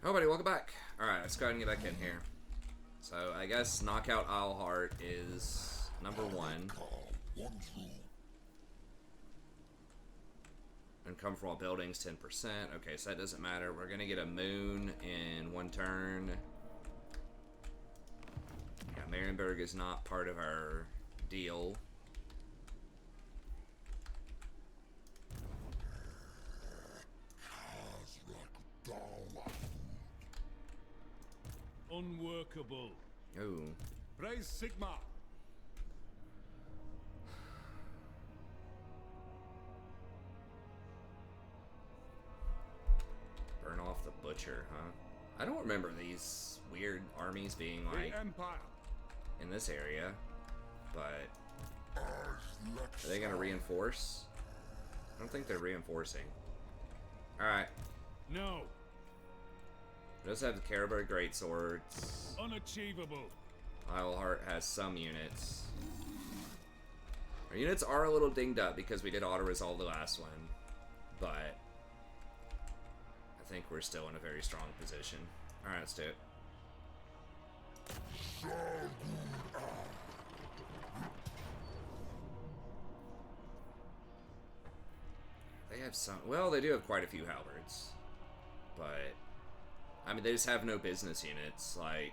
Oh, buddy, welcome back. Alright, let's go ahead and get back in here. So, I guess Knockout Owlheart is number 1. Income from all buildings, 10%. Okay, so that doesn't matter. We're gonna get a moon in 1 turn. Yeah, Marienburg is not part of our deal. Unworkable. Ooh. Praise Sigma. Burn off the butcher, huh? I don't remember these weird armies being like Empire in this area, but are they gonna reinforce? I don't think they're reinforcing. Alright. No. It does have the Caribou Greatswords. Unachievable. Isleheart has some units. Our units are a little dinged up because we did auto-resolve the last one, but I think we're still in a very strong position. Alright, let's do it. They have some... Well, they do have quite a few halberds, but I mean, they just have no business units, like...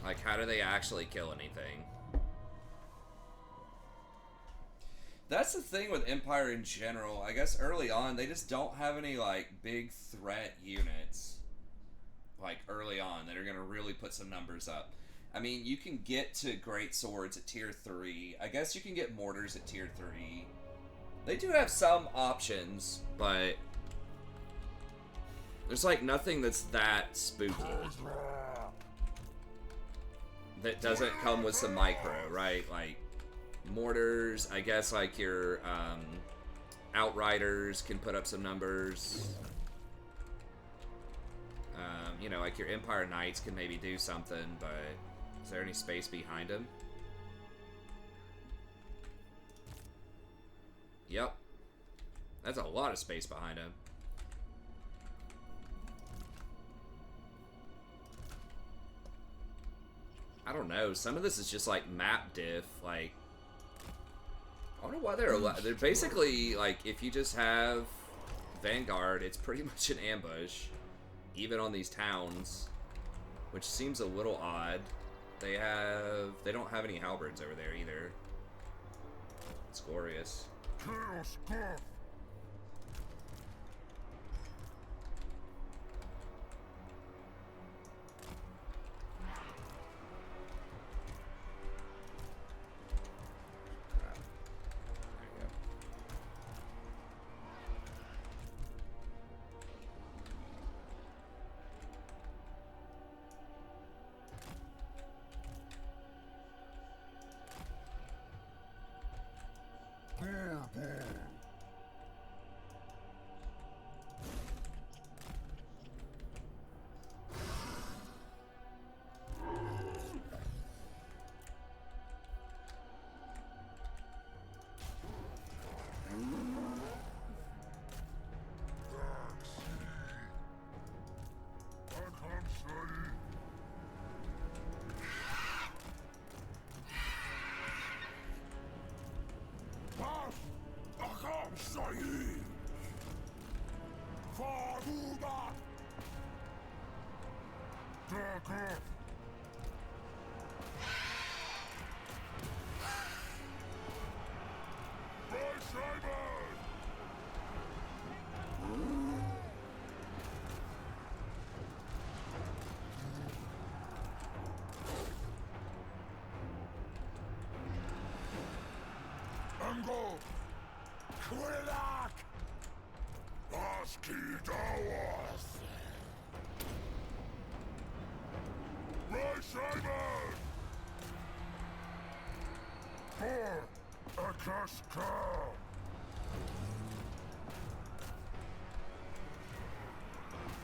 Like, how do they actually kill anything? That's the thing with Empire in general. I guess early on, they just don't have any, like, big threat units. Like, early on, that are going to really put some numbers up. I mean, you can get to Great Swords at Tier 3. I guess you can get Mortars at Tier 3. They do have some options, but there's, like, nothing that's that spooky. That doesn't come with some micro, right? Like, mortars, I guess, like your Outriders can put up some numbers. You know, like your Empire Knights can maybe do something, but is there any space behind them? Yep. That's a lot of space behind him. I don't know. Some of this is just like map diff. Like, I don't know why they're basically like, if you just have Vanguard, it's pretty much an ambush, even on these towns, which seems a little odd. They don't have any halberds over there either. It's glorious. Chaos Death.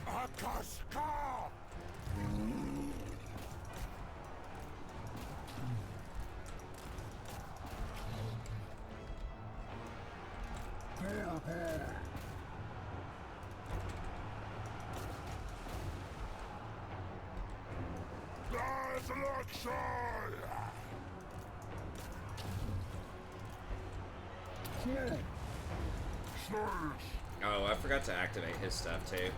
Akaska! Oh, I forgot to activate his stuff too.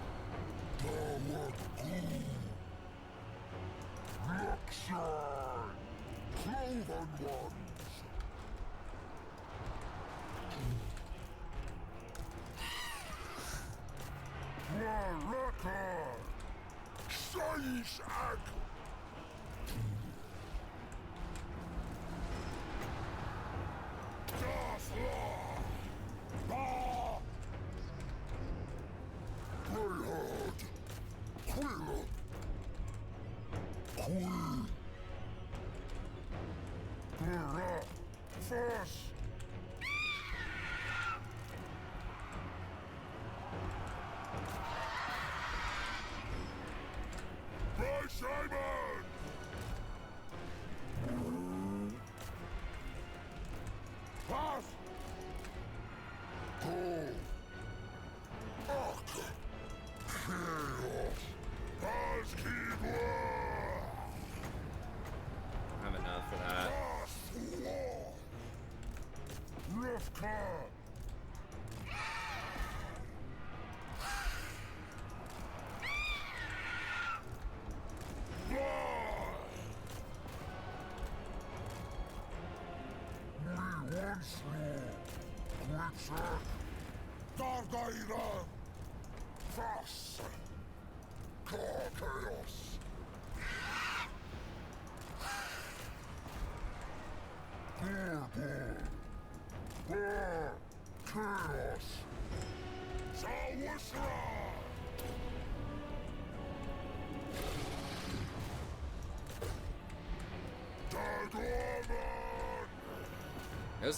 I have enough for that.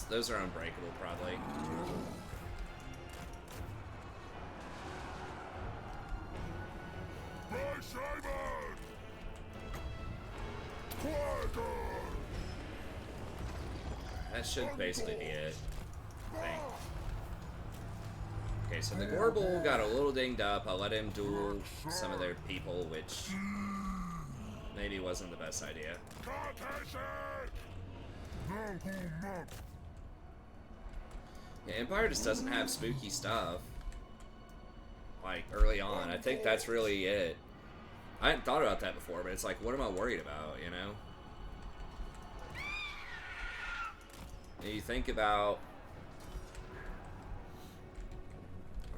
Those are unbreakable, probably. That should basically be it, I think. Okay, so the Gorbel got a little dinged up. I let him duel some of their people, which maybe wasn't the best idea. Yeah, Empire just doesn't have spooky stuff, like, early on. I think that's really it. I hadn't thought about that before, but it's like, what am I worried about, you know? And you think about...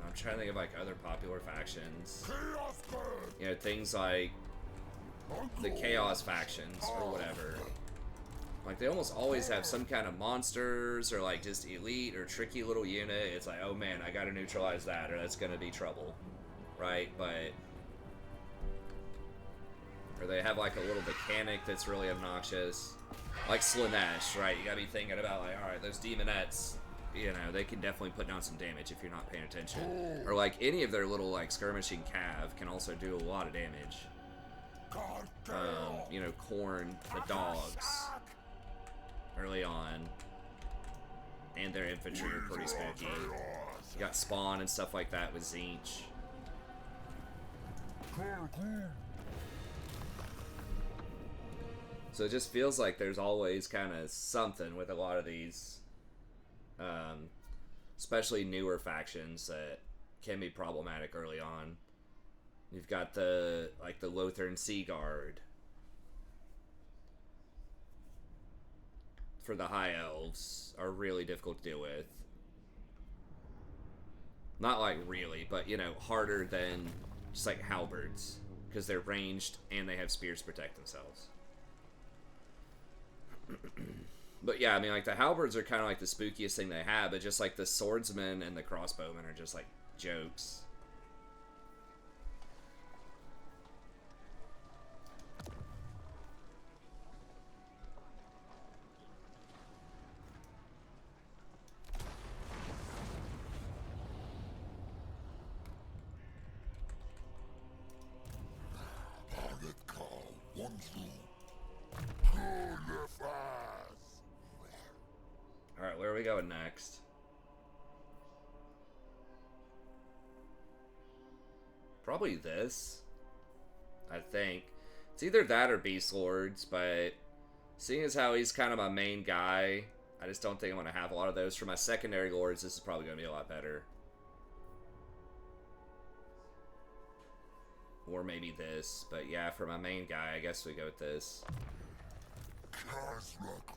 I'm trying to think of, like, other popular factions. You know, things like the Chaos factions, or whatever. Like, they almost always have some kind of monsters, or, like, just elite or tricky little unit. It's like, oh man, I gotta neutralize that, or that's gonna be trouble. Right? But... or they have, like, a little mechanic that's really obnoxious. Like Slanesh, right? You gotta be thinking about, like, alright, those demonettes, you know, they can definitely put down some damage if you're not paying attention. Or, like, any of their little, like, skirmishing cav can also do a lot of damage. You know, Khorne, the dogs, early on, and their infantry are pretty spooky. You got Spawn and stuff like that with Tzeentch. So it just feels like there's always kind of something with a lot of these, especially newer factions that can be problematic early on. You've got the, like, the Lothern Sea Guard for the High Elves are really difficult to deal with. Not like really, but, you know, harder than just like halberds, because they're ranged and they have spears to protect themselves. But yeah, I mean, like, the halberds are kind of like the spookiest thing they have, but just like the swordsmen and the crossbowmen are just like jokes. Alright, where are we going next? Probably this. I think. It's either that or Beast Lords, but seeing as how he's kind of my main guy, I just don't think I'm going to have a lot of those. For my secondary lords, this is probably going to be a lot better. Or maybe this, but yeah, for my main guy, I guess we go with this. Khazrak.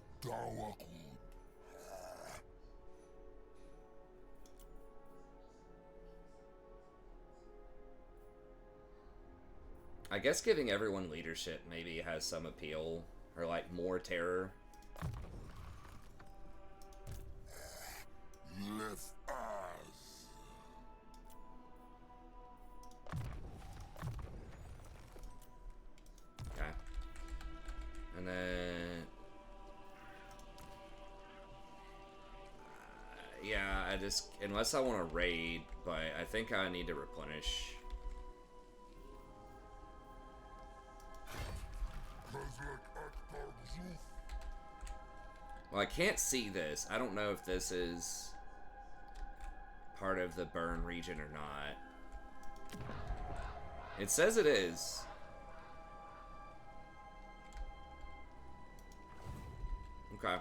I guess giving everyone leadership maybe has some appeal, or like more terror. Okay. And then... yeah, I just... unless I want to raid, but I think I need to replenish. Well, I can't see this. I don't know if this is part of the burn region or not. It says it is. Okay.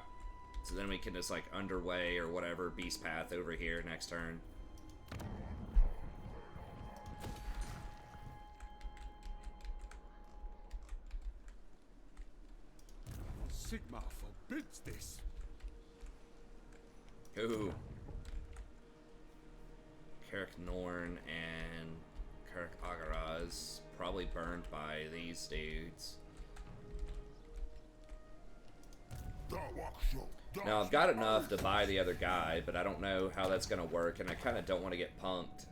So then we can just like underway or whatever beast path over here next turn. Sigma forbids this. Ooh. Karak Norn and Karak Agaraz probably burned by these dudes. Now I've got enough to buy the other guy, but I don't know how that's gonna work, and I kind of don't want to get punked.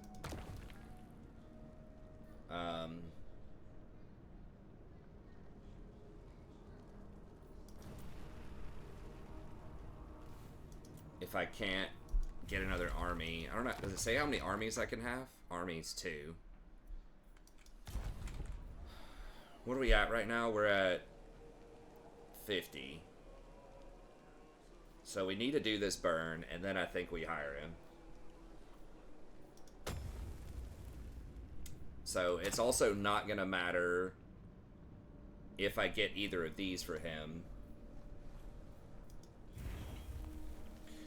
If I can't get another army, I don't know. Does it say how many armies I can have? Armies 2. What are we at right now? We're at 50. So we need to do this burn, and then I think we hire him. So it's also not going to matter if I get either of these for him.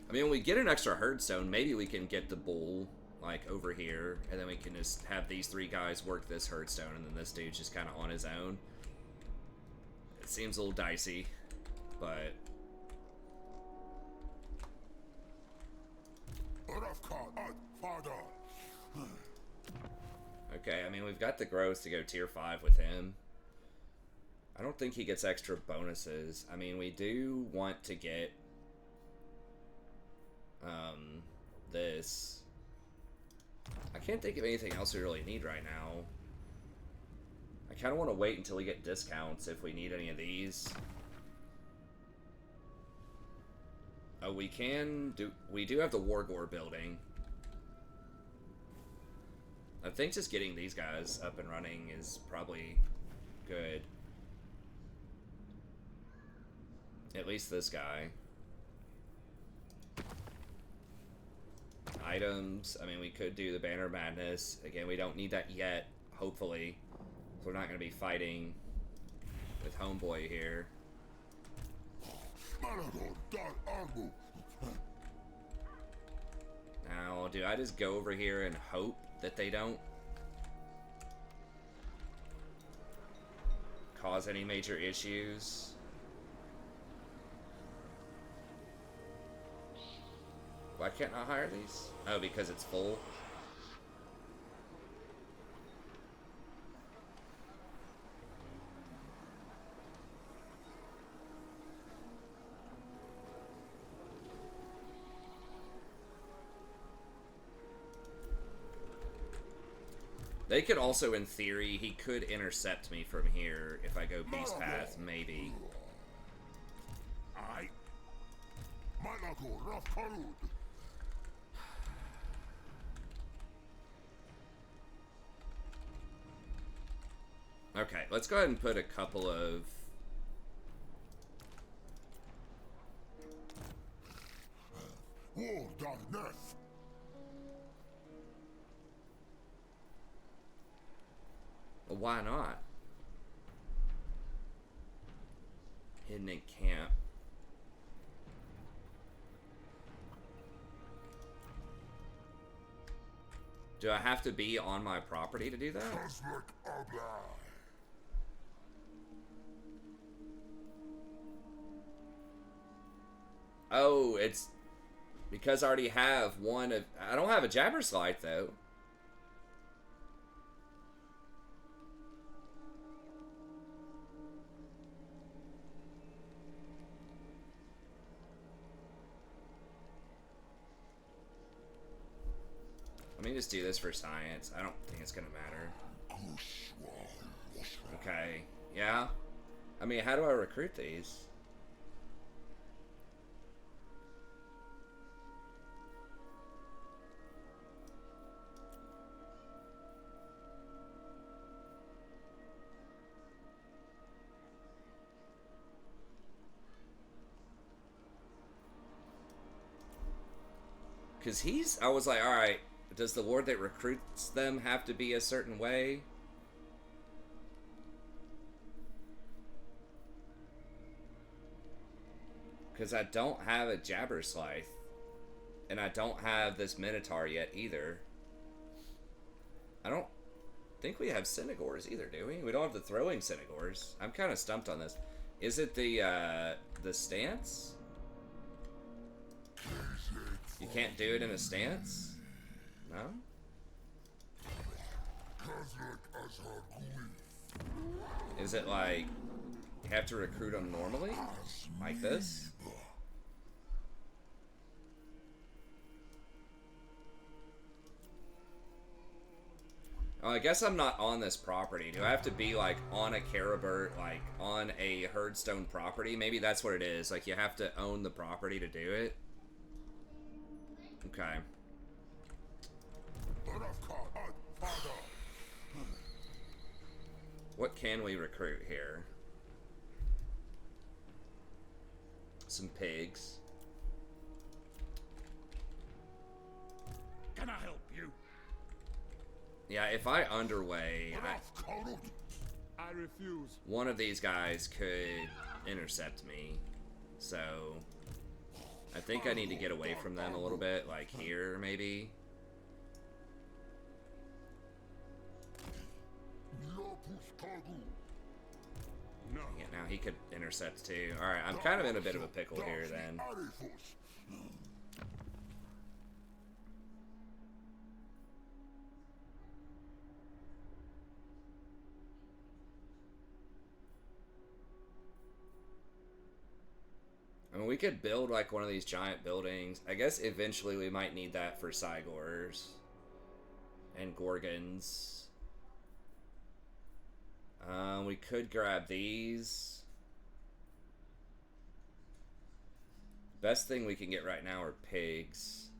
I mean, when we get an extra herdstone, maybe we can get the bull, like, over here, and then we can just have these 3 guys work this herdstone, and then this dude's just kind of on his own. It seems a little dicey, but... okay, I mean, we've got the growth to go tier 5 with him. I don't think he gets extra bonuses. I mean, we do want to get... this. I can't think of anything else we really need right now. I kind of want to wait until we get discounts if we need any of these. Oh, we do have the Wargore building. I think just getting these guys up and running is probably good. At least this guy. Items, I mean, we could do the Banner Madness. Again, we don't need that yet, hopefully. So we're not going to be fighting with Homeboy here. Now, do I just go over here and hope that they don't cause any major issues? Why can't I hire these? Oh, because it's full? They could also, in theory, he could intercept me from here if I go Beast Path, maybe. Okay, let's go ahead and put a couple of... War darkness. Well, why not? Hidden in camp. Do I have to be on my property to do that? Khazrak Abba. Oh, it's because I already have one of... I don't have a Jabberslide, though. Let me just do this for science. I don't think it's gonna matter. Okay, yeah. I mean, how do I recruit these? Because I was like, alright, does the lord that recruits them have to be a certain way? Because I don't have a Jabberslide. And I don't have this Minotaur yet either. I don't think we have Cynagors either, do we? We don't have the throwing Cynagors. I'm kind of stumped on this. Is it the stance? You can't do it in a stance? No? Is it like you have to recruit them normally? Like this? Oh, I guess I'm not on this property. Do I have to be like on a Caribert, like on a Herdstone property? Maybe that's what it is. Like you have to own the property to do it. Okay. What can we recruit here? Some pigs. Can I help you? Yeah, if I underway, I refuse. one of these guys could intercept me. So I think I need to get away from them a little bit, like here, maybe. No. Yeah, now he could intercept too. Alright, I'm kind of in a bit of a pickle here then. I mean, we could build like one of these giant buildings. I guess eventually we might need that for Cygors and Gorgons. We could grab these. Best thing we can get right now are pigs.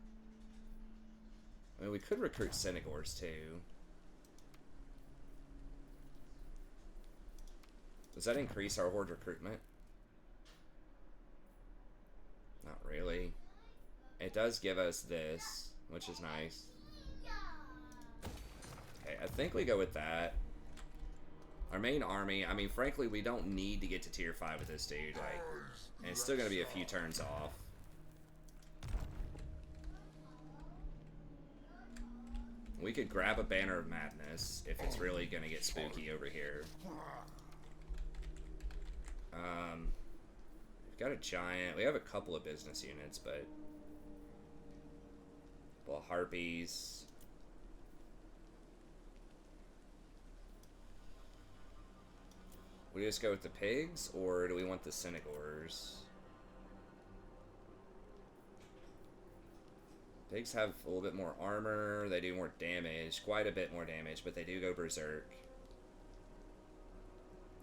I mean, we could recruit Cynagors too. Does that increase our horde recruitment? Not really. It does give us this, which is nice. Okay, I think we go with that. Our main army, I mean, frankly, we don't need to get to tier 5 with this dude. Like, and it's still going to be a few turns off. We could grab a Banner of Madness if it's really going to get spooky over here. We've got a giant. We have a couple of business units, but... Well, harpies. We just go with the pigs, or do we want the Cynagors? Pigs have a little bit more armor. They do more damage, quite a bit more damage, but they do go berserk.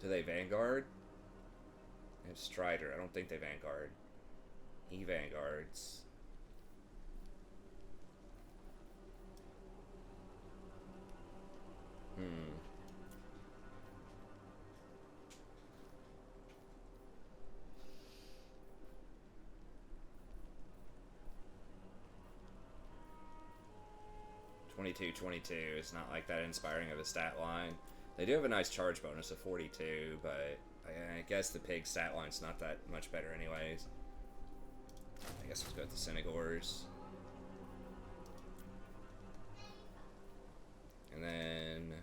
Do they Vanguard? They have Strider. I don't think they Vanguard. He Vanguards. 22. It's not like that inspiring of a stat line. They do have a nice charge bonus of 42, but I guess the pig stat line's not that much better anyways. I guess let's go with the Senegors. And then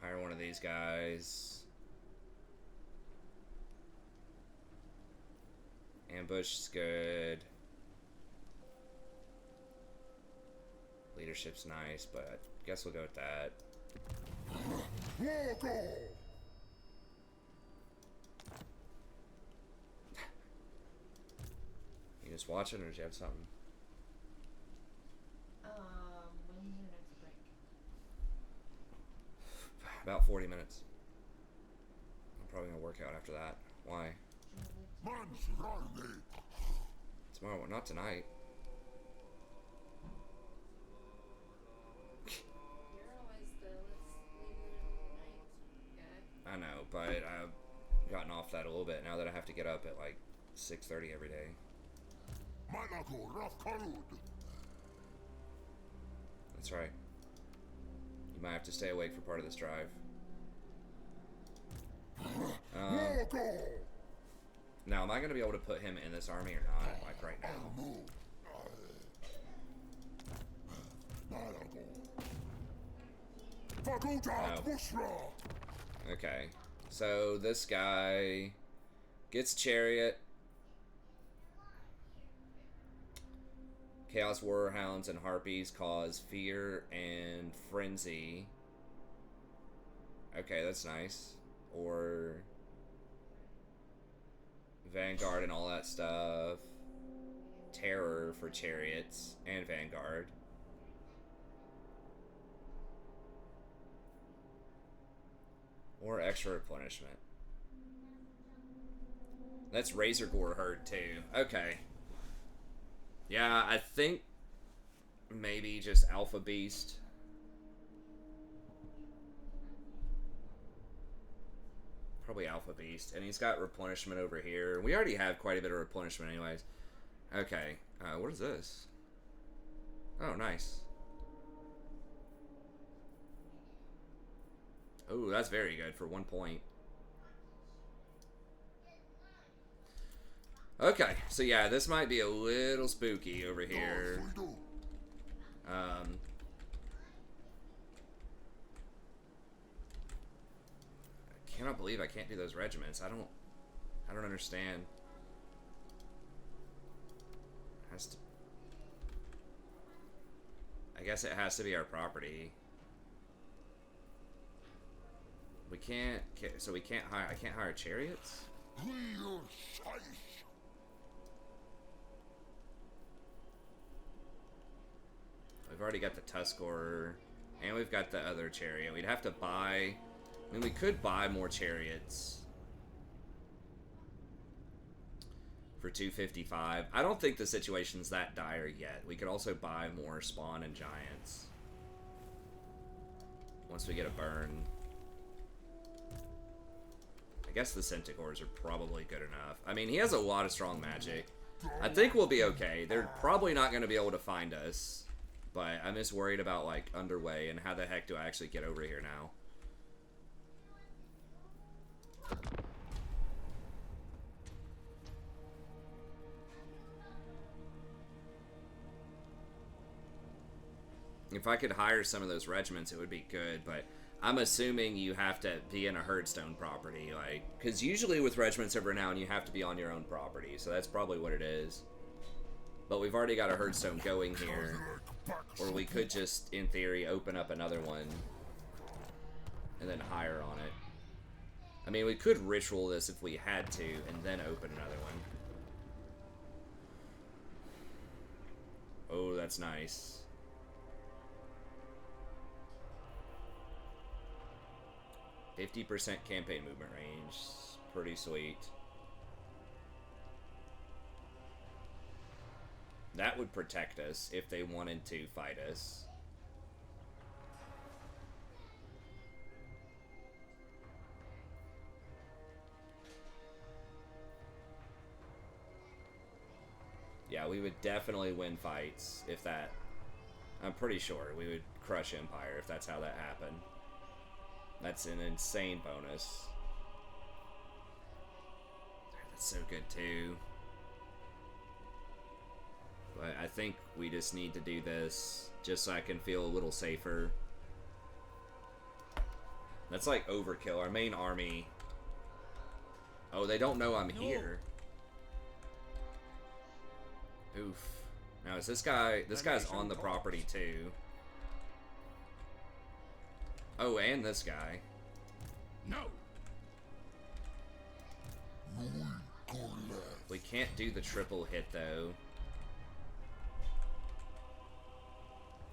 hire one of these guys. Ambush is good. Leadership's nice, but I guess we'll go with that. You just watching, or did you have something? When do you need your next break? About 40 minutes. I'm probably gonna work out after that. Why? Tomorrow, not tonight. You're always the let's leave it in the night guy. I know, but I've gotten off that a little bit now that I have to get up at like 6:30 every day. That's right. You might have to stay awake for part of this drive. Now, am I going to be able to put him in this army or not? Like right now? No. Okay. So this guy gets Chariot. Chaos Warhounds and Harpies cause fear and frenzy. Okay, that's nice. Or Vanguard and all that stuff. Terror for Chariots and Vanguard. Or extra replenishment. That's Razor Gore Herd too. Okay. Yeah, I think maybe just Alpha Beast. Probably Alpha Beast. And he's got replenishment over here. We already have quite a bit of replenishment anyways. Okay. What is this? Oh, nice. Oh, that's very good for 1 point. Okay, so yeah, this might be a little spooky over here. I cannot believe I can't do those regiments. I don't understand. I guess it has to be our property. We can't, so we can't hire, I can't hire chariots? We've already got the Tuskor, and we've got the other chariot. We'd have to buy, I mean, we could buy more chariots for 255. I don't think the situation's that dire yet. We could also buy more spawn and giants once we get a burn. I guess the Centaurs are probably good enough. I mean, he has a lot of strong magic. I think we'll be okay. They're probably not going to be able to find us. But I'm just worried about, like, underway and how the heck do I actually get over here now. If I could hire some of those regiments, it would be good, but I'm assuming you have to be in a herdstone property, like, because usually with regiments every now and you have to be on your own property, so that's probably what it is. But we've already got a herdstone going here, or we could just, in theory, open up another one and then hire on it. I mean, we could ritual this if we had to, and then open another one. Oh, that's nice. %50 campaign movement range. Pretty sweet. That would protect us if they wanted to fight us. Yeah, we would definitely win fights if that... I'm pretty sure we would crush Empire if that's how that happened. That's an insane bonus. That's so good too. But I think we just need to do this just so I can feel a little safer. That's like overkill. Our main army... Oh, they don't know I'm here. Oof. Now is this guy... This guy's on the property too. Oh, and this guy. No. We can't do the triple hit though.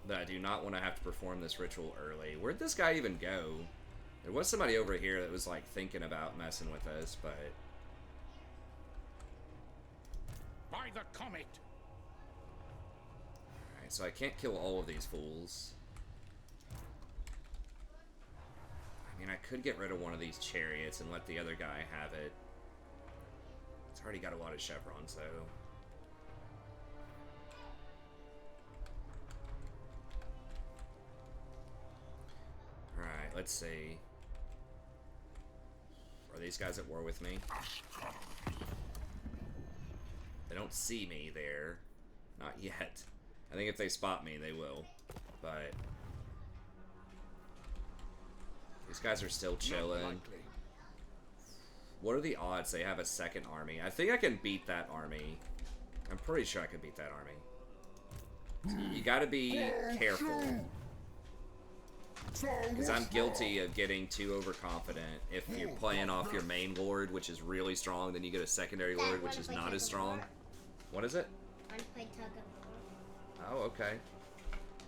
But I do not want to have to perform this ritual early. Where'd this guy even go? There was somebody over here that was like thinking about messing with us, but... By the comet. Alright, so I can't kill all of these fools. I mean, I could get rid of one of these chariots and let the other guy have it. It's already got a lot of chevrons, though. Alright, let's see. Are these guys at war with me? They don't see me there. Not yet. I think if they spot me, they will. But... these guys are still chilling. What are the odds they have a second army? I think I can beat that army. I'm pretty sure I can beat that army. You gotta be careful. Because I'm guilty of getting too overconfident. If you're playing off your main lord, which is really strong, then you get a secondary lord, which is not as strong. What is it? I want to play tug of war. Oh, okay.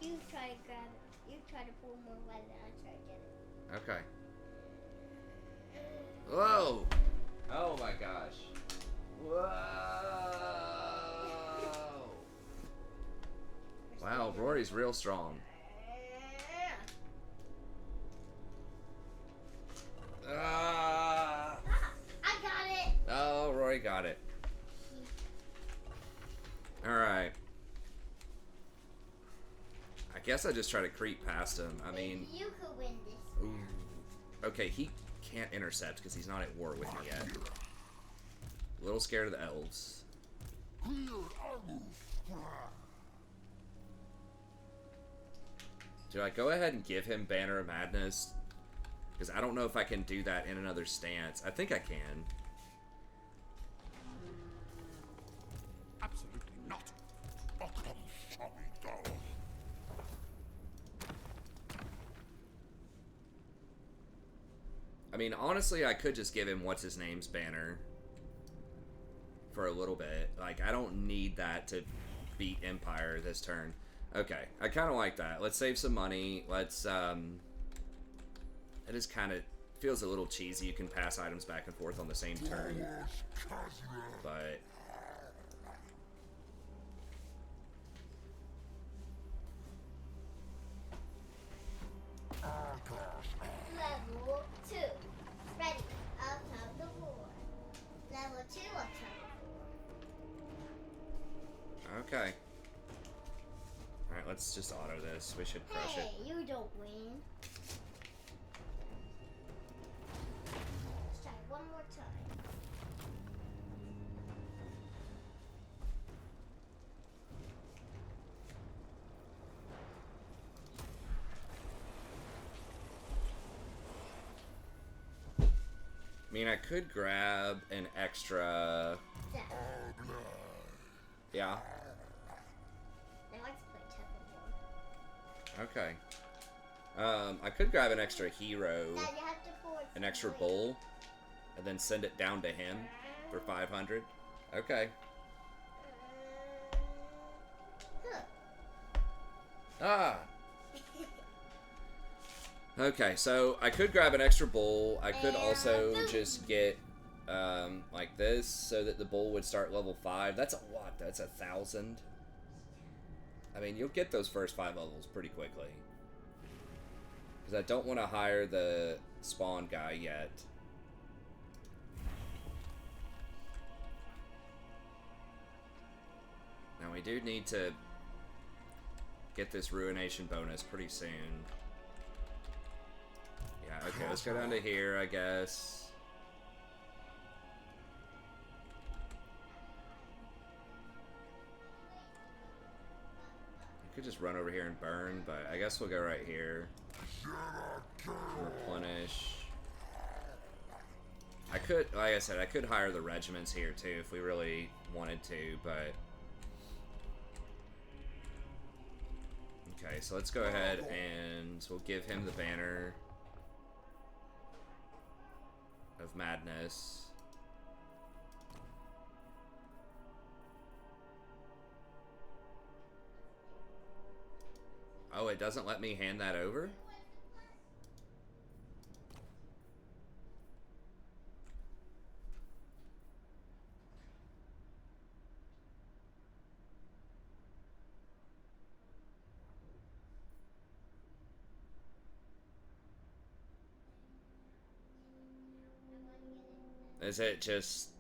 You try to grab it. You try to pull more lead than I try to get it. Okay. Whoa! Oh my gosh. Whoa! Wow, Rory's real strong. I got it! Oh, Rory got it. Alright. I guess I just try to creep past him. I mean... you could win this. Ooh. Okay, he can't intercept because he's not at war with me yet. A little scared of the elves. Do I go ahead and give him Banner of Madness? Because I don't know if I can do that in another stance. I think I can. Absolutely not. I mean, honestly, I could just give him what's-his-name's banner for a little bit. Like, I don't need that to beat Empire this turn. Okay, I kind of like that. Let's save some money. Let's, it is kind of, feels a little cheesy. You can pass items back and forth on the same turn. But... Level 2. Ready. Up top the board. Level 2 up top the board. okay. Alright, let's just auto this. We should crush it. Hey, you don't win. Let's try one more time. I mean, I could grab an extra... There. Yeah. I like to play tug of war. Okay. I could grab an extra hero, Now you have to forward an extra some bull, and then send it down to him for 500. Okay. Huh. Ah! Okay, so I could grab an extra bull. I could also just get, like this, so that the bull would start level 5. That's a lot. That's 1,000. I mean, you'll get those first 5 levels pretty quickly. Because I don't want to hire the spawn guy yet. do need to get this ruination bonus pretty soon. Yeah, okay, let's go down to here, I guess. Could just run over here and burn, but I guess we'll go right here. Replenish. I could, like I said, I could hire the regiments here too if we really wanted to, but... Okay, so let's go ahead and we'll give him the banner of madness. Oh, it doesn't let me hand that over? Is it just...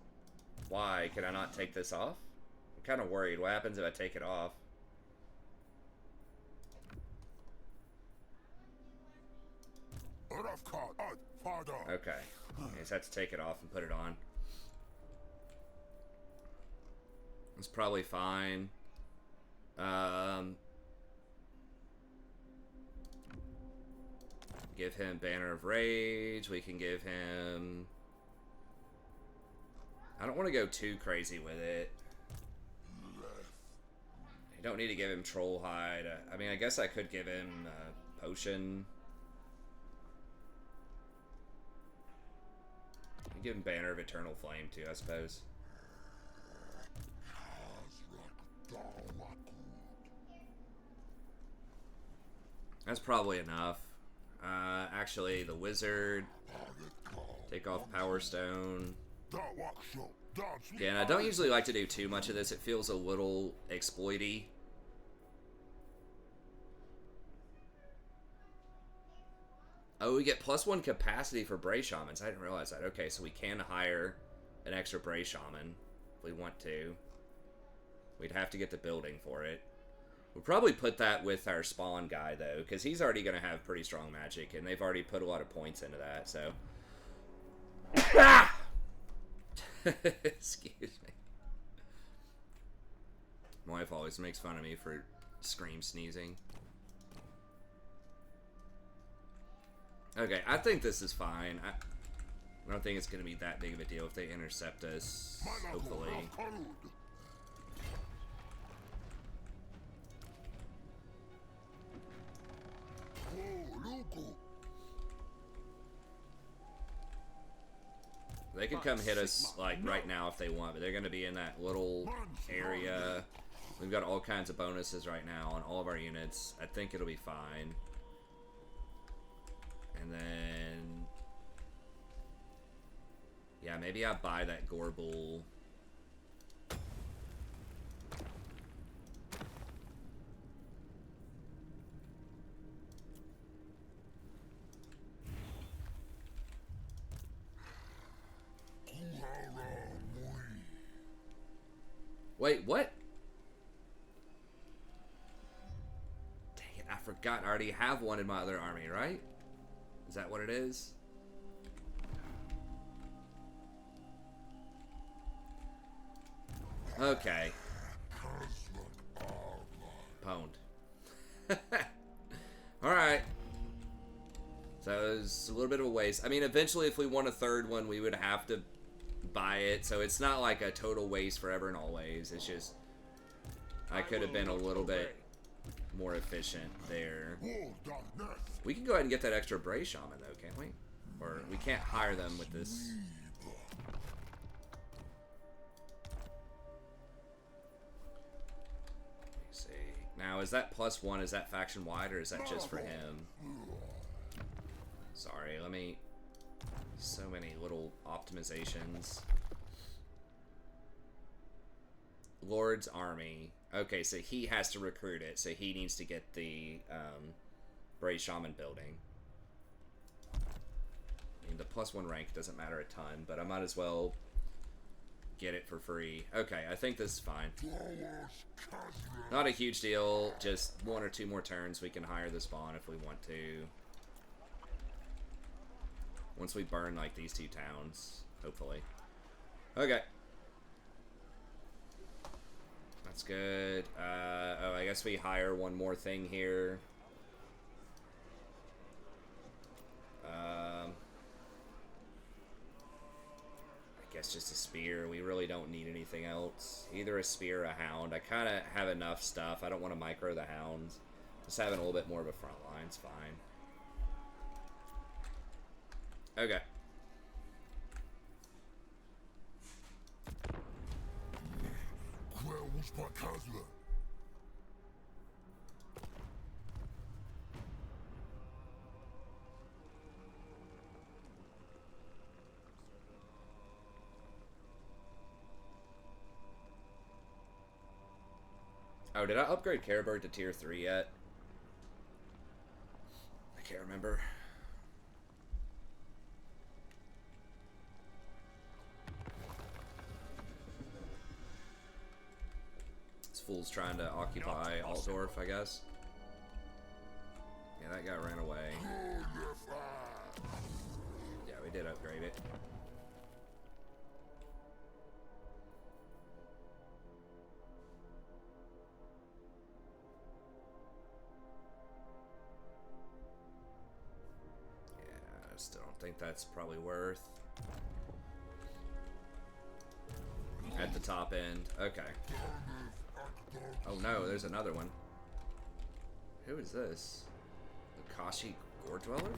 Why? Can I not take this off? I'm kind of worried. What happens if I take it off? Okay. I just have to take it off and put it on. It's probably fine. Give him Banner of Rage. We can give him... I don't want to go too crazy with it. You don't need to give him Troll Hide. I mean, I guess I could give him Potion. Give him Banner of Eternal Flame too, I suppose. That's probably enough. Actually, the Wizard. Take off Power Stone. Yeah, and I don't usually like to do too much of this. It feels a little exploity. Oh, we get +1 capacity for Bray Shamans. I didn't realize that. Okay, so we can hire an extra Bray Shaman if we want to. We'd have to get the building for it. We'll probably put that with our spawn guy, though, because he's already going to have pretty strong magic, and they've already put a lot of points into that, so... Excuse me. My wife always makes fun of me for scream sneezing. Okay, I think this is fine. I don't think it's going to be that big of a deal if they intercept us, hopefully. They can come hit us, like, right now if they want, but they're going to be in that little area. We've got all kinds of bonuses right now on all of our units. I think it'll be fine. And then... yeah, maybe I buy that Gorble. Wait, what? Dang it, I forgot. I already have one in my other army, right? Is that what it is? Okay. Pwned. Alright. So it was a little bit of a waste. I mean, eventually if we want a third one, we would have to buy it. So it's not like a total waste forever and always. It's just... I could have been a little bit more efficient there. We can go ahead and get that extra Bray Shaman, though, can't we? Or we can't hire them with this. Let me see. Now, is that +1? Is that faction-wide, or is that just for him? Sorry, let me... So many little optimizations. Lord's Army. Okay, so he has to recruit it, so he needs to get the Bray Shaman building. I mean, the +1 rank doesn't matter a ton, but I might as well get it for free. Okay, I think this is fine. Not a huge deal. Just 1 or 2 more turns. We can hire the spawn if we want to. Once we burn, like, these 2 towns, hopefully. Okay. That's good. Oh, I guess we hire 1 more thing here. I guess just a spear. We really don't need anything else. Either a spear or a hound. I kind of have enough stuff. I don't want to micro the hounds. Just having a little bit more of a front line's fine. Okay. Where was my Khazrak? Oh, did I upgrade Caribird to tier 3 yet? I can't remember. This fool's trying to occupy Altdorf, I guess. Yeah, that guy ran away. Yeah, we did upgrade it. I still don't think that's probably worth. At the top end. Okay. Oh no, there's another one. Who is this? The Kashi Gore Dweller? They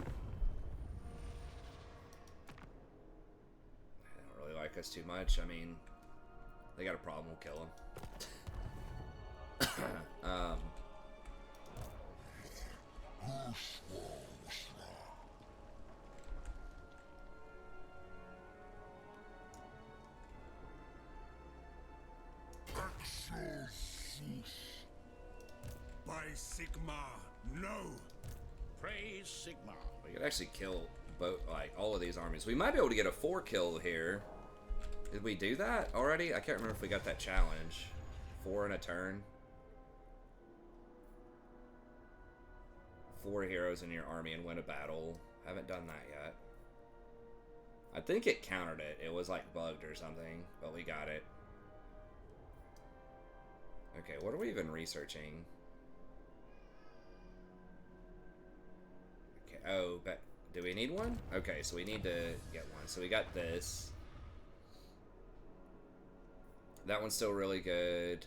don't really like us too much. I mean, they got a problem, we'll kill them. By Sigma, no. Praise Sigma. We could actually kill both, like, all of these armies. We might be able to get a 4 kill here. Did we do that already? I can't remember if we got that challenge. 4 in a turn. 4 heroes in your army and win a battle. Haven't done that yet. I think it countered it. It was like bugged or something, but we got it. Okay, what are we even researching? Okay, oh, but do we need one? Okay, so we need to get one. So we got this. That one's still really good.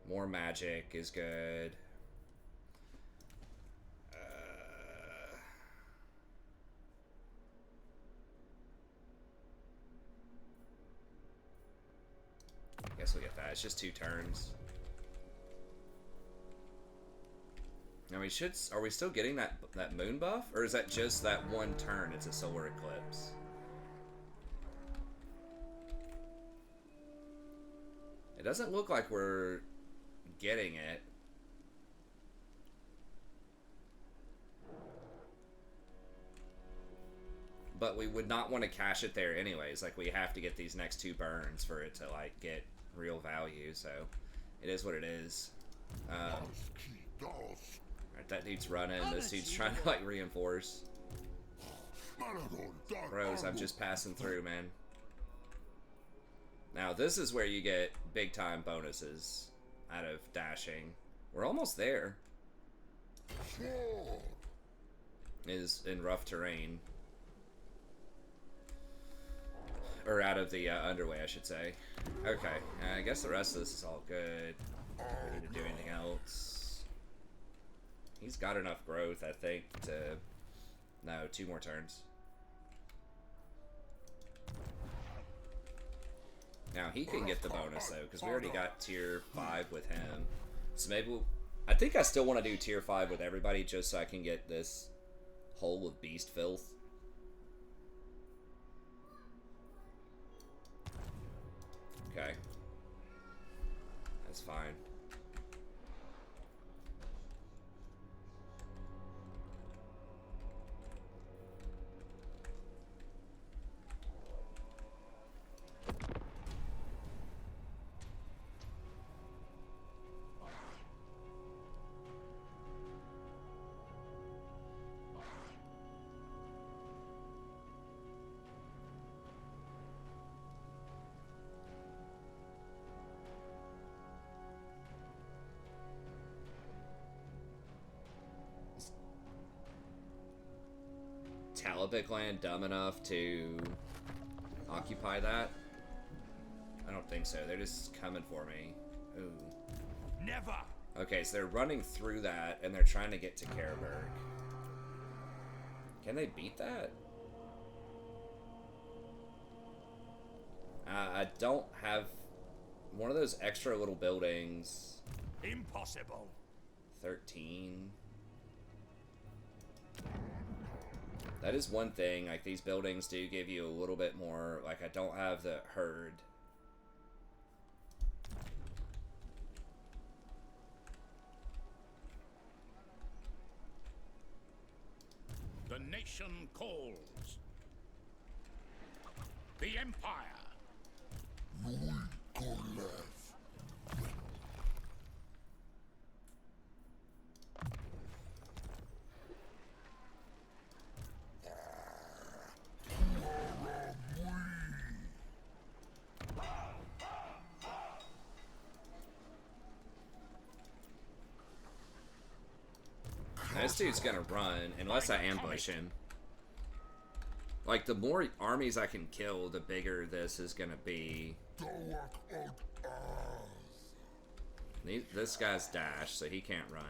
More magic is good. I guess we'll get that. It's just 2 turns. Now we should. Are we still getting that moon buff, or is that just that 1 turn? It's a solar eclipse. It doesn't look like we're getting it. But we would not want to cash it there anyways. Like, we have to get these next 2 burns for it to, like, get real value. So, it is what it is. Alright, that dude's running. This dude's trying to, like, reinforce. Bros, I'm just passing through, man. Now, this is where you get big-time bonuses out of dashing. We're almost there. Is in rough terrain. Or out of the underway, I should say. Okay, I guess the rest of this is all good. Ready to do anything else. He's got enough growth, I think, to... No, 2 more turns. Now, he can get the bonus, though, because we already got tier 5 with him. So maybe we'll... I think I still want to do tier 5 with everybody, just so I can get this hole of beast filth. Okay. That's fine. Talibek land dumb enough to occupy that? I don't think so. They're just coming for me. Ooh. Never. Okay, so they're running through that, and they're trying to get to Karaberg. Can they beat that? I don't have one of those extra little buildings. Impossible. 13. That is one thing, like these buildings do give you a little bit more, like I don't have the herd. The nation calls. The Empire. This dude's gonna run unless I ambush him. Like, the more armies I can kill, the bigger this is gonna be. This guy's dash, so he can't run.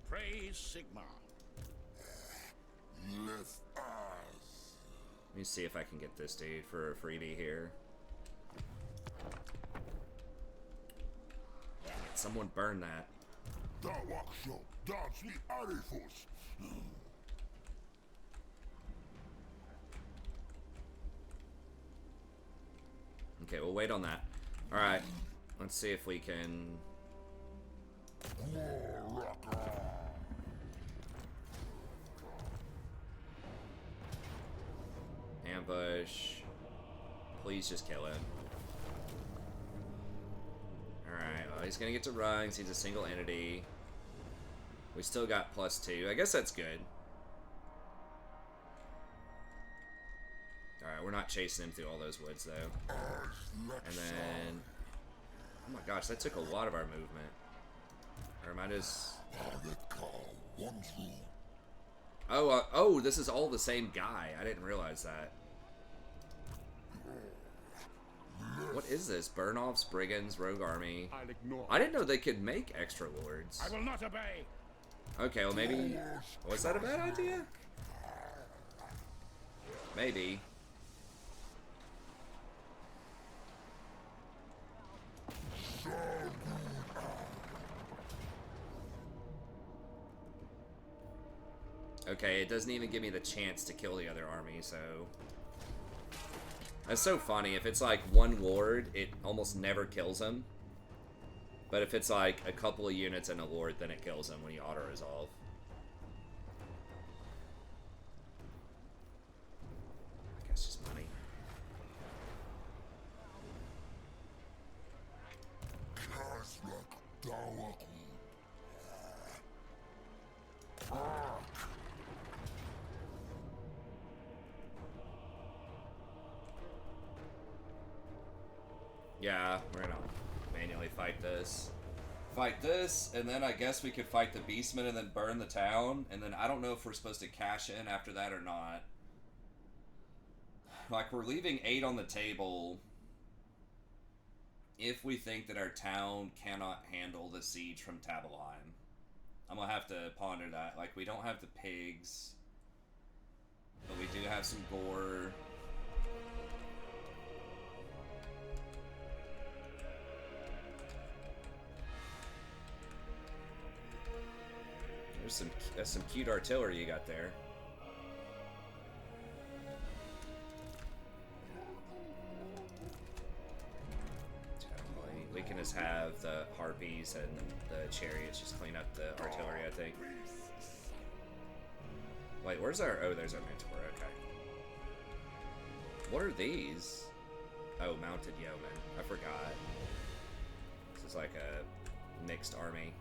Praise Sigma. Let me see if I can get this dude for a freebie here. Dang it, someone burn that. Okay, we'll wait on that. Alright, let's see if we can... ambush. Please just kill him. Alright, well, he's gonna get to run 'cause he's a single entity. We still got +2. I guess that's good. Alright, we're not chasing him through all those woods, though. And then... oh my gosh, that took a lot of our movement. Or am I just... oh, oh, this is all the same guy. I didn't realize that. What is this? Burn-offs, brigands, rogue army. I didn't know they could make extra lords. I will not obey. Okay, well maybe... was that a bad idea? Maybe. Okay, it doesn't even give me the chance to kill the other army, so... that's so funny. If it's like one lord, it almost never kills him. But if it's like a couple of units and a lord, then it kills him when you auto-resolve. I guess just money. Yeah, we're gonna manually fight this. Fight this, and then I guess we could fight the Beastmen and then burn the town, and then I don't know if we're supposed to cash in after that or not. Like, we're leaving 8 on the table if we think that our town cannot handle the siege from Tabelheim. I'm gonna have to ponder that. Like, we don't have the pigs, but we do have some gore. That's some cute artillery you got there. We can just have the harpies and the chariots just clean up the artillery, I think. Wait, where's our... oh, there's our mentor, okay. What are these? Oh, mounted yeomen. I forgot. This is like a mixed army.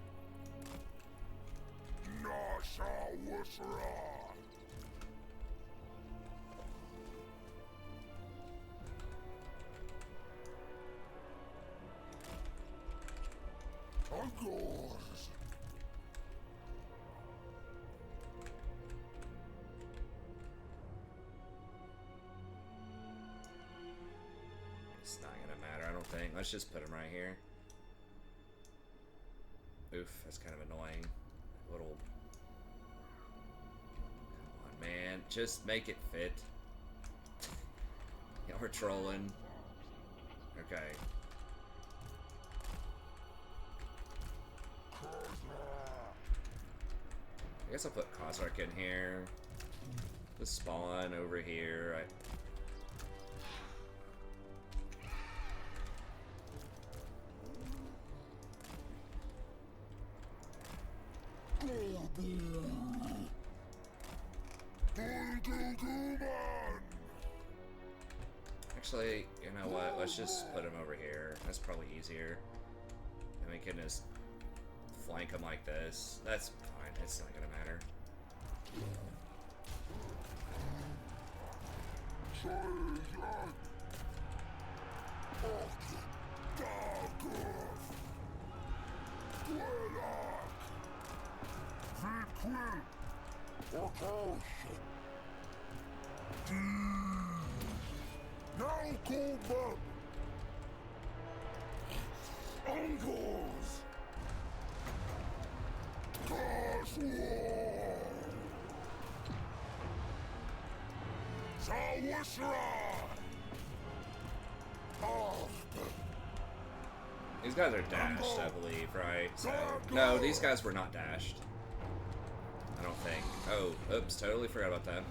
thing. Let's just put him right here. Oof, that's kind of annoying. Little... Come on, man. Just make it fit. Yeah, we're trolling. Okay. I guess I'll put Khazrak in here. The spawn over here. Actually, you know what? Let's just put him over here. That's probably easier. And we can just flank him like this. That's fine. It's not gonna matter. Now go back. Uncles. These guys are dashed, I believe, right? So, no, these guys were not dashed. I don't think. Oh, oops, totally forgot about that.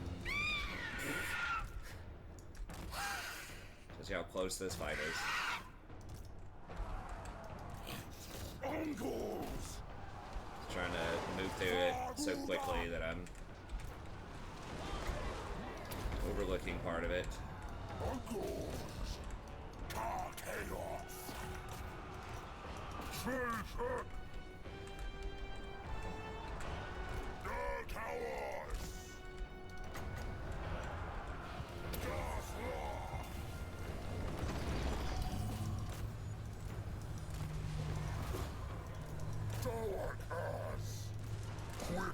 Just see how close this fight is. Just trying to move through it so quickly that I'm overlooking part of it.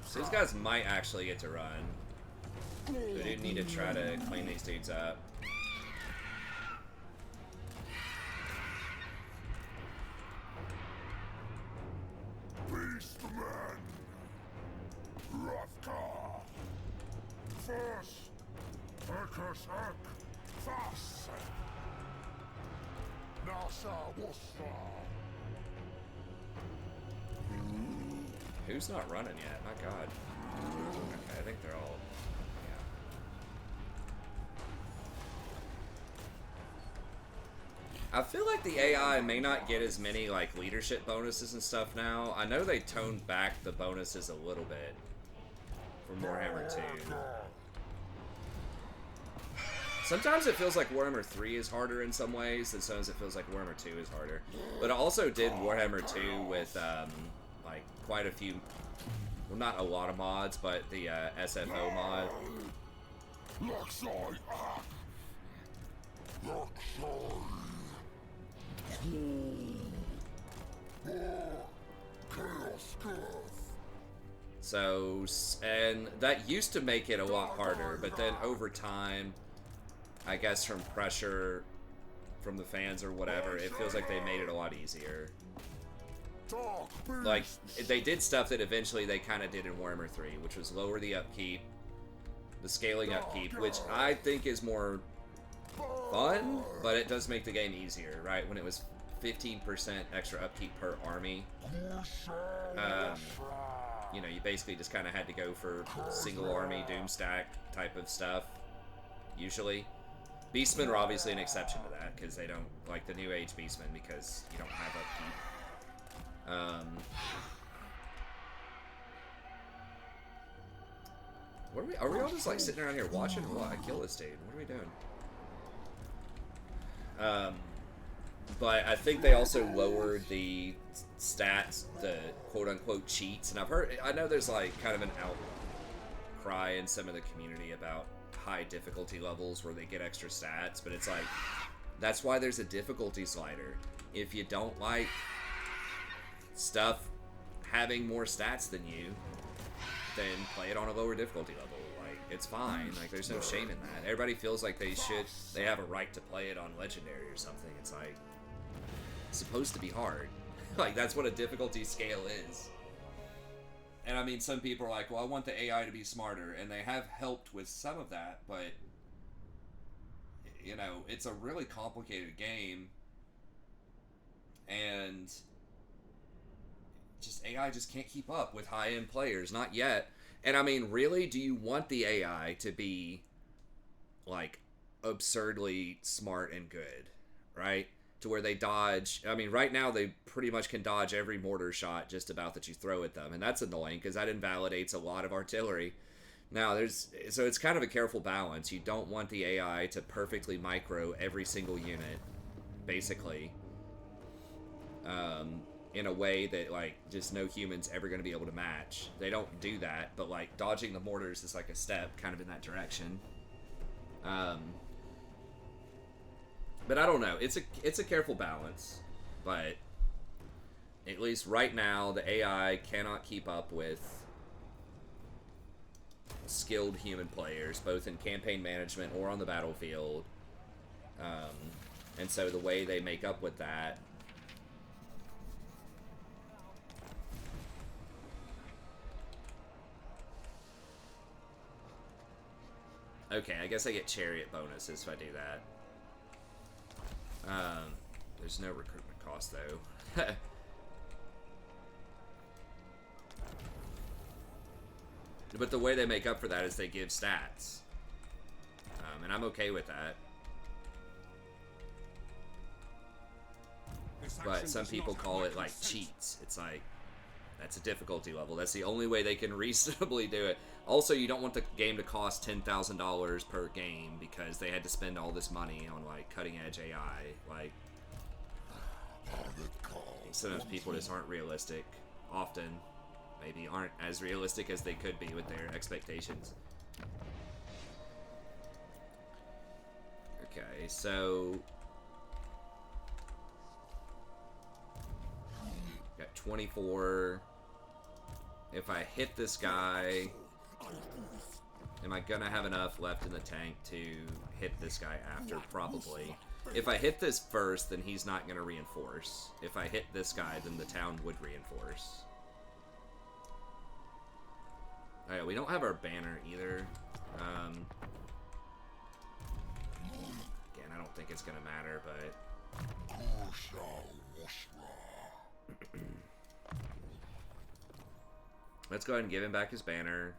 So these guys might actually get to run. We do need to try to clean these dudes up. Beastmen. Ravka. First. Khazrak. Fast. Nasa Wasta. Who's not running yet? My god. Okay, I think they're all... yeah. I feel like the AI may not get as many, like, leadership bonuses and stuff now. I know they toned back the bonuses a little bit from Warhammer 2. Sometimes it feels like Warhammer 3 is harder in some ways, and sometimes it feels like Warhammer 2 is harder. But I also did Warhammer 2 with, like, quite a few, well, not a lot of mods, but the SFO mod. So, and that used to make it a lot harder, but then over time, I guess from pressure from the fans or whatever, it feels like they made it a lot easier. Like, they did stuff that eventually they kind of did in Warhammer 3, which was lower the upkeep, the scaling upkeep, which I think is more fun, but it does make the game easier, right? When it was 15% extra upkeep per army, you know, you basically just kind of had to go for single army doom stack type of stuff, usually. Beastmen are obviously an exception to that, because they don't, like the new age Beastmen, because you don't have upkeep. What are we all just like sitting around here watching or what? I kill this dude. What are we doing? But I think they also lowered the stats, the quote-unquote cheats, and I know there's like kind of an outcry in some of the community about high difficulty levels where they get extra stats, but it's like, that's why there's a difficulty slider. If you don't like stuff having more stats than you, then play it on a lower difficulty level. Like, it's fine. Like, there's no shame in that. Everybody feels like they have a right to play it on Legendary or something. It's like, supposed to be hard. Like, that's what a difficulty scale is. And I mean, some people are like, well, I want the AI to be smarter, and they have helped with some of that, but, you know, it's a really complicated game, and just AI just can't keep up with high-end players, not yet. And I mean, really, do you want the AI to be, like, absurdly smart and good, right? To where they dodge. I mean, right now they pretty much can dodge every mortar shot just about that you throw at them, and that's annoying because that invalidates a lot of artillery. Now, so it's kind of a careful balance. You don't want the AI to perfectly micro every single unit, basically, in a way that, like, just no human's ever going to be able to match. They don't do that, but, like, dodging the mortars is like a step kind of in that direction. But I don't know. It's a careful balance. But at least right now, the AI cannot keep up with skilled human players, both in campaign management or on the battlefield. And so the way they make up with that... Okay, I guess I get chariot bonuses if I do that. There's no recruitment cost, though. But the way they make up for that is they give stats. And I'm okay with that. But some people call it, like, cheats. It's like, that's a difficulty level. That's the only way they can reasonably do it. Also, you don't want the game to cost $10,000 per game because they had to spend all this money on, like, cutting-edge AI. Like, sometimes people just aren't realistic. Often, maybe aren't as realistic as they could be with their expectations. Okay, so... got 24... If I hit this guy, am I gonna have enough left in the tank to hit this guy after? Probably. If I hit this first, then he's not gonna reinforce. If I hit this guy, then the town would reinforce. Alright, we don't have our banner either. Again, I don't think it's gonna matter, but... Let's go ahead and give him back his banner.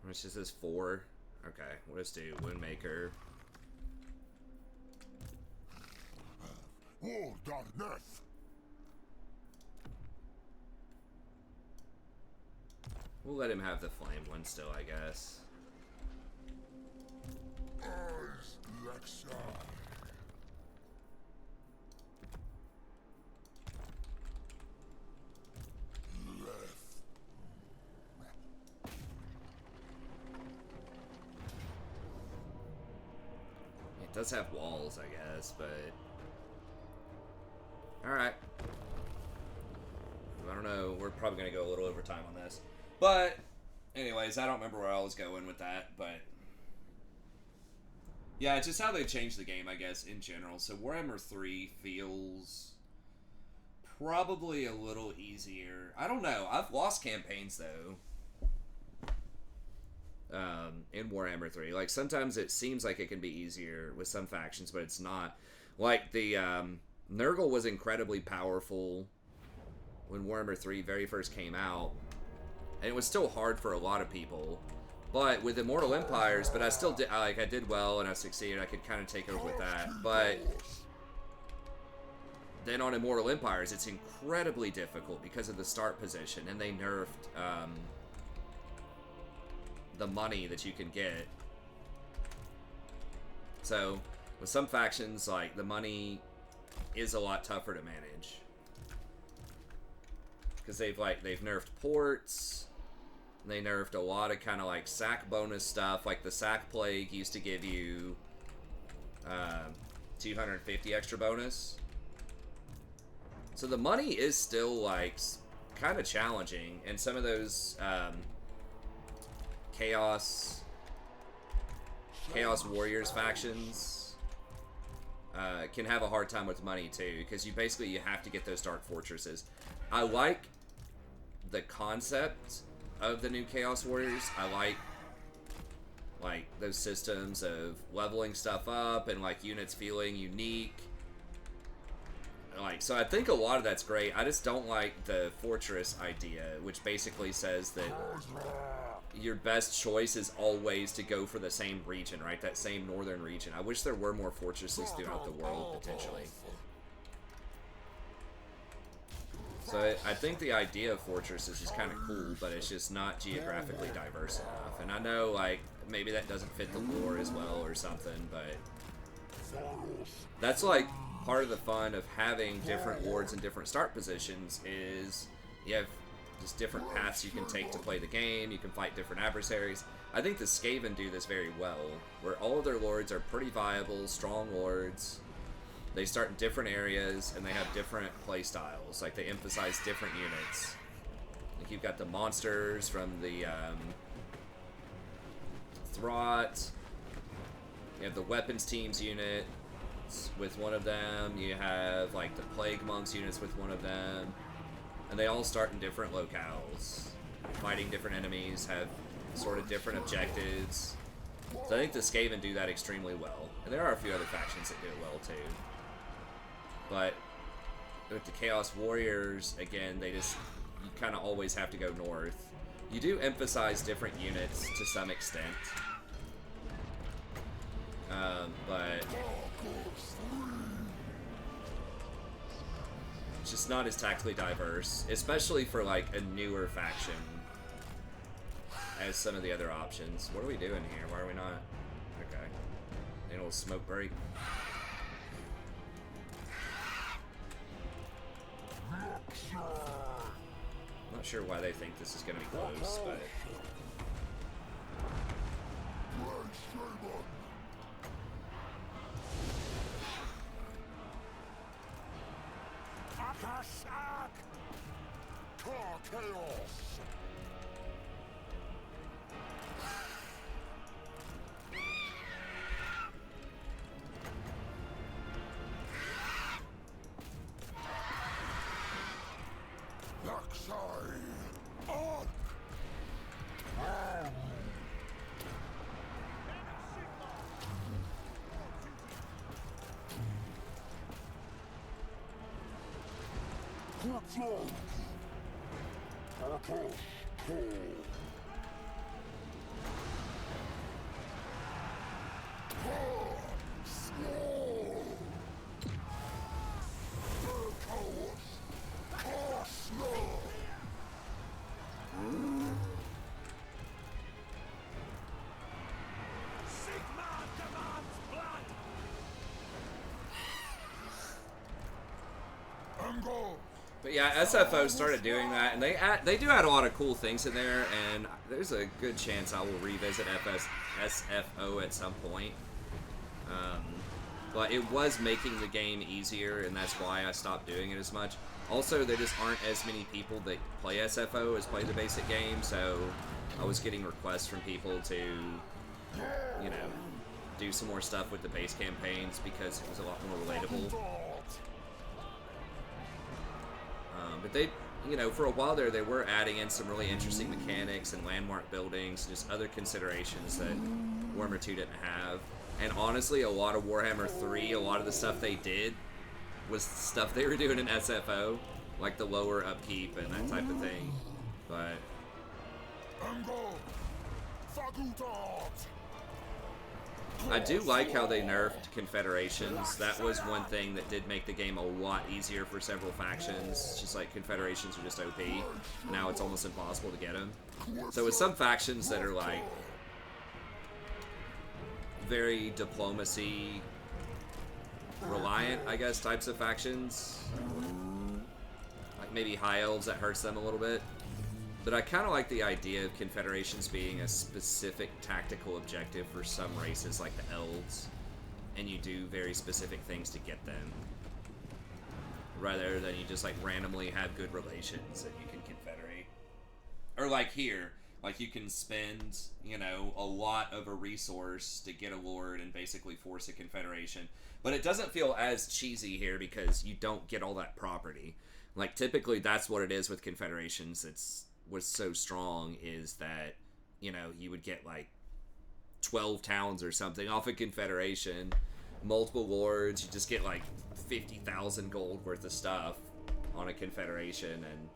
Which is this 4? Okay, we'll just do Windmaker. War darkness. We'll let him have the flame one still, I guess. Eyes Lexa. Left. It does have walls, I guess, but... Alright. I don't know. We're probably going to go a little over time on this. But, anyways, I don't remember where I was going with that, but... Yeah, it's just how they changed the game, I guess, in general. So Warhammer 3 feels probably a little easier. I don't know. I've lost campaigns, though. In Warhammer 3. Like, sometimes it seems like it can be easier with some factions, but it's not. Like, the, Nurgle was incredibly powerful when Warhammer 3 very first came out. And it was still hard for a lot of people. But with Immortal Empires, but I still did, I did well and I succeeded. I could kind of take over with that. But then on Immortal Empires, it's incredibly difficult because of the start position. And they nerfed, the money that you can get. So, with some factions, like, the money is a lot tougher to manage. Because they've nerfed ports. They nerfed a lot of kind of like sack bonus stuff. Like the sack plague used to give you 250 extra bonus. So the money is still like kind of challenging, and some of those Chaos Warriors factions can have a hard time with money too, because you have to get those dark fortresses. I like the concept of the new Chaos Warriors. I like those systems of leveling stuff up and like units feeling unique. Like, so I think a lot of that's great. I just don't like the fortress idea, which basically says that your best choice is always to go for the same region, right? That same northern region. I wish there were more fortresses throughout the world, potentially. So I think the idea of fortresses is kind of cool, but it's just not geographically diverse enough. And I know, like, maybe that doesn't fit the lore as well or something, but that's like part of the fun of having different wards and different start positions is you have just different paths you can take to play the game. You can fight different adversaries. I think the Skaven do this very well, where all of their lords are pretty viable, strong lords. They start in different areas, and they have different play styles. Like, they emphasize different units. Like, you've got the monsters from the Throt. You have the weapons teams unit with one of them. You have, like, the Plague Monks units with one of them. And they all start in different locales. Fighting different enemies, have sort of different objectives. So I think the Skaven do that extremely well. And there are a few other factions that do it well, too. But with the Chaos Warriors, again, you kind of always have to go north. You do emphasize different units to some extent. But it's just not as tactically diverse, especially for like a newer faction as some of the other options. What are we doing here? Why are we not? Okay. A little smoke break. Not sure why they think this is going to be close, but... But yeah, SFO started doing that, and they do add a lot of cool things in there, and there's a good chance I will revisit SFO at some point. But it was making the game easier, and that's why I stopped doing it as much. Also, there just aren't as many people that play SFO as play the basic game, so I was getting requests from people to, you know, do some more stuff with the base campaigns because it was a lot more relatable. But they, you know, for a while there, they were adding in some really interesting mechanics and landmark buildings, and just other considerations that Warhammer 2 didn't have. And honestly, a lot of Warhammer 3, a lot of the stuff they did was stuff they were doing in SFO, like the lower upkeep and that type of thing. But I do like how they nerfed Confederations. That was one thing that did make the game a lot easier for several factions. Just like Confederations are just OP. Now it's almost impossible to get them. So with some factions that are like very diplomacy reliant, I guess, types of factions, like maybe High Elves, that hurts them a little bit. But I kind of like the idea of confederations being a specific tactical objective for some races like the elves, and you do very specific things to get them, rather than you just like randomly have good relations and you can confederate. Or like here, like you can spend, you know, a lot of a resource to get a lord and basically force a confederation. But it doesn't feel as cheesy here because you don't get all that property. Like typically that's what it is with confederations. It's what's so strong is that, you know, you would get like 12 towns or something off a confederation, multiple lords, you just get like 50,000 gold worth of stuff on a confederation, and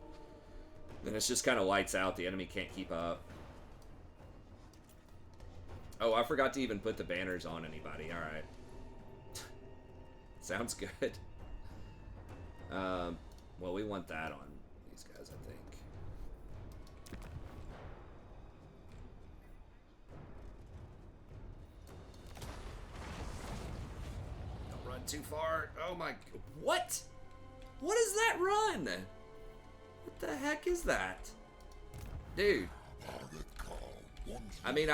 then it's just kind of lights out. The enemy can't keep up. Oh, I forgot to even put the banners on anybody. All right. Sounds good. Well, we want that on these guys, I think. Don't run too far. Oh my... What? What is that run? What the heck is that? Dude. I mean,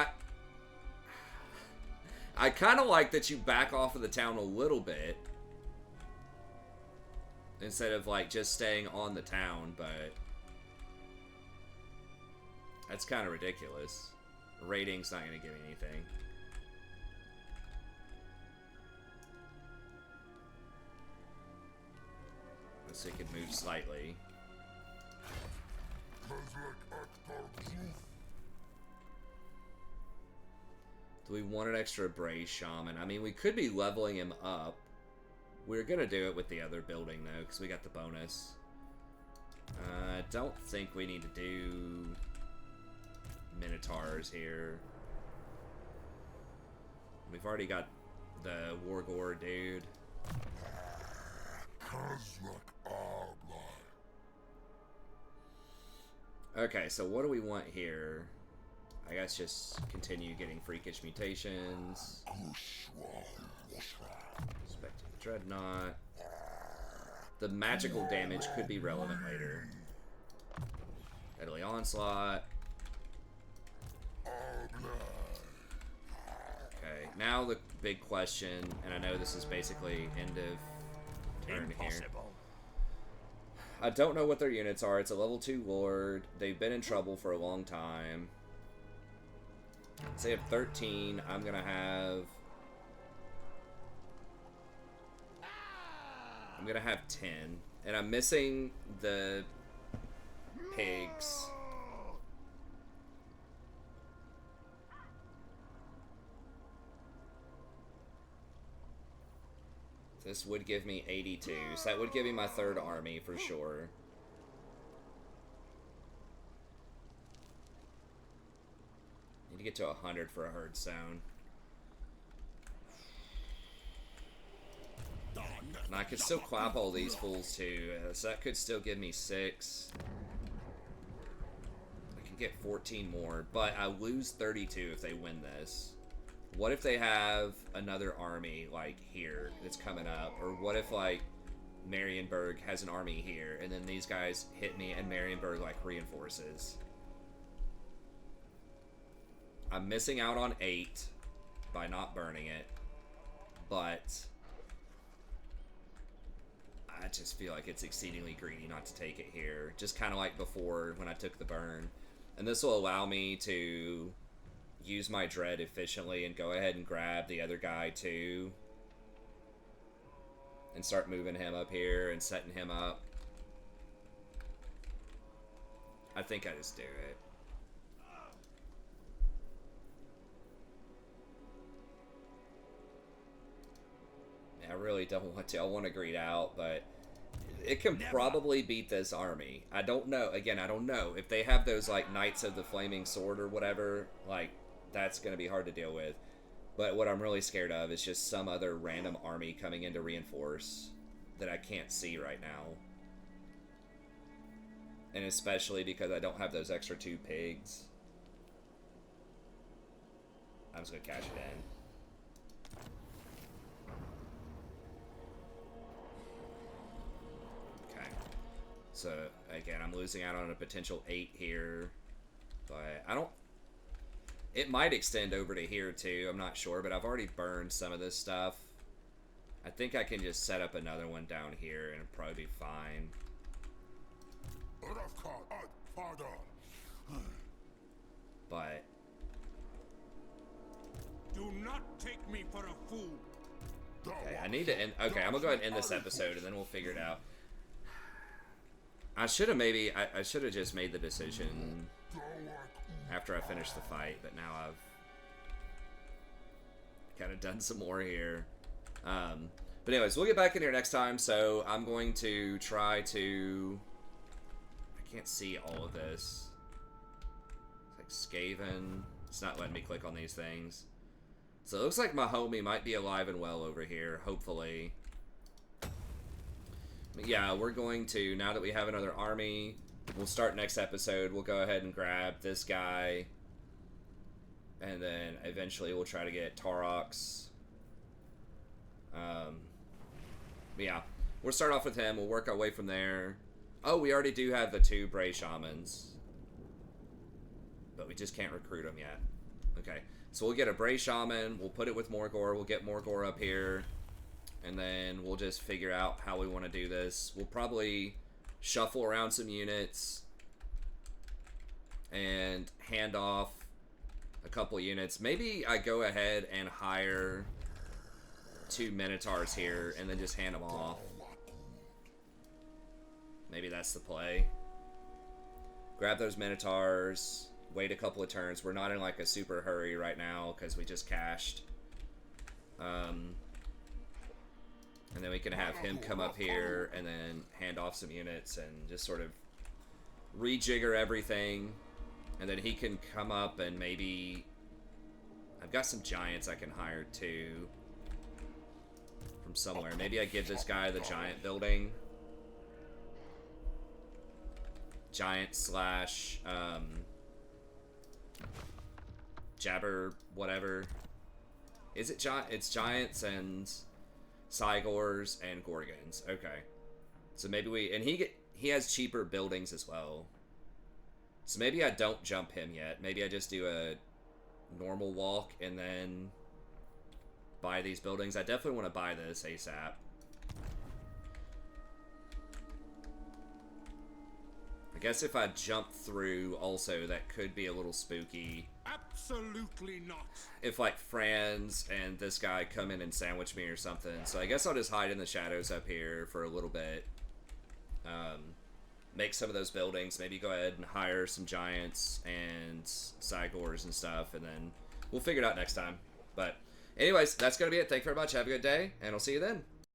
I kind of like that you back off of the town a little bit instead of like just staying on the town, but that's kind of ridiculous. Rating's not going to give me anything. Let's see if it can move slightly. Do we want an extra Bray Shaman? I mean, we could be leveling him up. We're gonna do it with the other building though, because we got the bonus. I don't think we need to do Minotaurs here. We've already got the Wargore dude. Okay, so what do we want here? I guess just continue getting freakish mutations. Spectre Dreadnought. The magical damage could be relevant later. Deadly Onslaught. Okay, now the big question, and I know this is basically end of turn here. I don't know what their units are. It's a level 2 lord. They've been in trouble for a long time. So they have 13. I'm gonna have 10, and I'm missing the pigs. This would give me 82, so that would give me my third army for sure. Need to get to 100 for a herd sound. And I could still clap all these fools too, so that could still give me 6. I can get 14 more, but I lose 32 if they win this. What if they have another army, like, here, that's coming up? Or what if, like, Marienburg has an army here, and then these guys hit me, and Marienburg, like, reinforces? I'm missing out on 8 by not burning it, but I just feel like it's exceedingly greedy not to take it here. Just kind of like before when I took the burn. And this will allow me to use my dread efficiently and go ahead and grab the other guy too. And start moving him up here and setting him up. I think I just do it. I really don't want to. I want to greed out, but it can probably beat this army. I don't know. Again, I don't know. If they have those, like, Knights of the Flaming Sword or whatever, like, that's going to be hard to deal with. But what I'm really scared of is just some other random army coming in to reinforce that I can't see right now. And especially because I don't have those extra 2 pigs. I'm just going to cash it in. So, again, I'm losing out on a potential 8 here. But I don't... It might extend over to here, too. I'm not sure, but I've already burned some of this stuff. I think I can just set up another one down here, and it'll probably be fine. But... Do not take me for a fool. Okay, I need to end... Okay, I'm gonna go ahead and end this episode, and then we'll figure it out. I should have maybe... I should have just made the decision after I finished the fight, but now I've kind of done some more here. But anyways, we'll get back in here next time, so I'm going to try to... I can't see all of this. It's like Skaven. It's not letting me click on these things. So it looks like my homie might be alive and well over here, hopefully. But yeah, we're going to, now that we have another army, we'll start next episode. We'll go ahead and grab this guy. And then eventually we'll try to get Taurox. But yeah, we'll start off with him. We'll work our way from there. Oh, we already do have the 2 Bray Shamans. But we just can't recruit them yet. Okay, so we'll get a Bray Shaman. We'll put it with Morgor. We'll get Morgor up here. And then we'll just figure out how we want to do this. We'll probably shuffle around some units. And hand off a couple units. Maybe I go ahead and hire 2 Minotaurs here and then just hand them off. Maybe that's the play. Grab those Minotaurs. Wait a couple of turns. We're not in like a super hurry right now because we just cashed. And then we can have him come up here and then hand off some units and just sort of rejigger everything. And then he can come up and maybe... I've got some giants I can hire too. From somewhere. Maybe I give this guy the giant building. Giant slash... Jabber, whatever. Is it giant? It's giants and Cygors and Gorgons. Okay. So maybe we... And he has cheaper buildings as well. So maybe I don't jump him yet. Maybe I just do a normal walk and then buy these buildings. I definitely want to buy this ASAP. I guess if I jump through also, that could be a little spooky. Absolutely not. If like Franz and this guy come in and sandwich me or something. So I guess I'll just hide in the shadows up here for a little bit. Make some of those buildings. Maybe go ahead and hire some giants and Cygors and stuff. And then we'll figure it out next time. But anyways, that's going to be it. Thank you very much. Have a good day. And I'll see you then.